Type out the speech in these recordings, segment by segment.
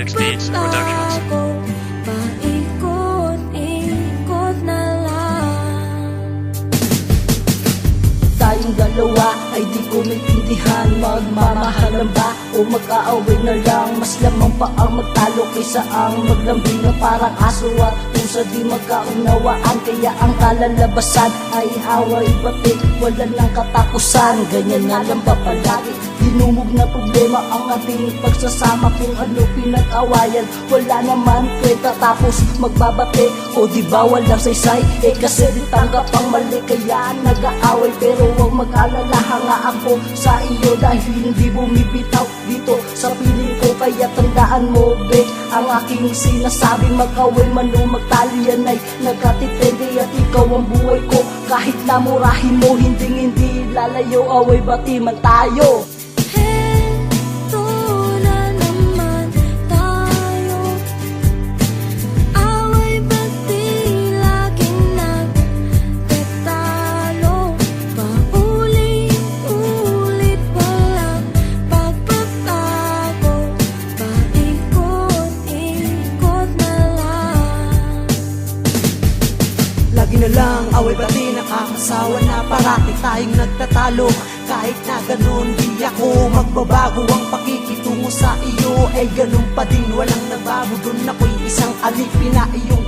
Onyx Beats Productions. Paikot-ikot na lang. Tayong dalawa ay di ko maintindihan, magmamahalan ba o mag-aaway na lang? Mas lamang pa ang magtalo kaysa ang maglambing na parang aso at pusa, di magkaunawaan. Kaya ang kalalabasan ay away bati, wala nang katapusan. Ganyan nga lang ba palagi? Dinumog na problema ang ating pagsasama. Kung ano pinag-awayan, wala naman kwenta, tapos magbabate. O di ba walang saysay? Kasi di tanggap ang mali, kaya nag-aaway. Pero huwag mag-alala, hanga ako sa iyo dahil hindi bumibitaw dito sa piling ko. Kaya tandaan mo, be, ang aking sinasabi, mag-away man o magtalian ay nagkatitende. At ikaw ang buhay ko, kahit namurahin mo, hindi lalayo. Away bati man tayo. Heto na naman tayo. Away bati laging nagtatalo. Paulit-ulit walang pagbabago. Paikot-ikot na lang. Lagi na lang away bati, nakakasawa na parati tayong nagtatalo. Kahit na ganun, di ako magbabago. Ang pakikitungo sa iyo ay ganun pa din, walang nabago. Doon ako'y isang alipin na iyong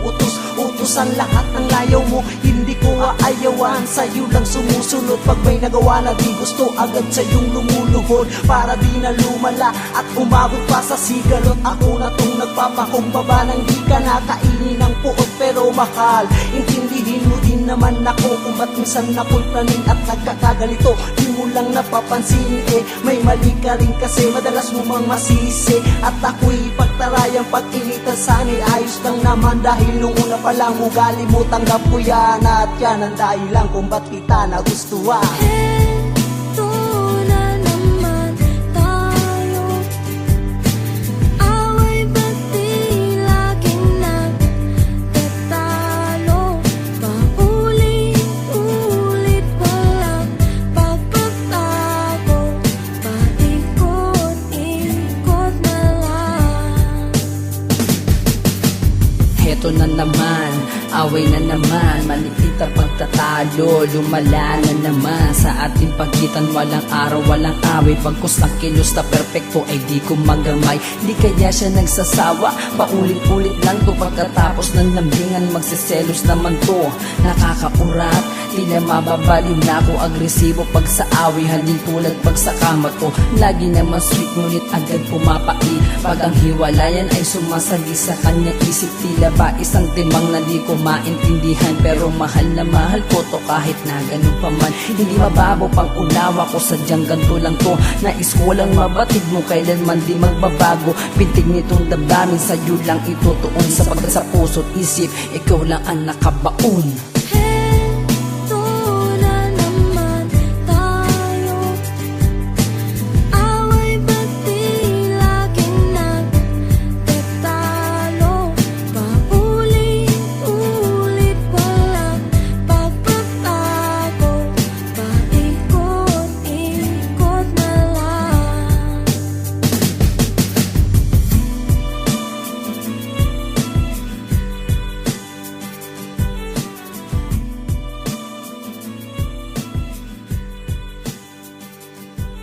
utusan lahat ng layaw mo. Hindi ko aayawan, sa'yo lang sumusunod. Pag may nagawa na di gusto, agad sa'yong lumuluhod. Para di na lumala at umabot pa sa sigalot. Ako na tong nagpapakumbaba nang di ka nakainin ng puot. Pero mahal, intindihin mo din naman ako kung ba't minsan ako'y planin at nagkakagalito. Di mo lang napapansin, may mali ka rin kasi madalas mo mang masisi. At ako'y pagtarayang pag-initan, sana'y ayos lang naman. Dahil nung una pa lang ugali mo, tanggap ko yan. At yan ang dahilan kung ba't kita nagustuhan. Heto na naman tayo. Away bati laging nagtatalo. Paulit-ulit walang pagbabago. Paikot-ikot na lang. Heto na naman, away na naman, maliit ang pagtatalo, lumala na naman. Sa ating pagitan walang araw, walang away. Pagkus ng kilos na perpekto ay di ko magamay. Di kaya siya nagsasawa, paulit-ulit lang to. Pagkatapos ng lambingan, magsiselos naman to. Nakakaurat, tila mababaliw na ako. Agresibo pag sa away, halin tulad pag sa kama to. Lagi naman sweet, ngunit agad pumapait. Pag ang hiwalayan ay sumasagi sa kanya isip, tila ba isang timang na di ko maintindihan. Pero mahal na mahal ko to kahit na ganun pa man. Hindi mababaw pang unawa ko, sadyang ganito lang to. Nais ko lang mabatid mo, kailanman di magbabago. Pintig nitong damdamin, sa'yo lang itutuon. Sa puso't isip, ikaw lang ang nakabaon.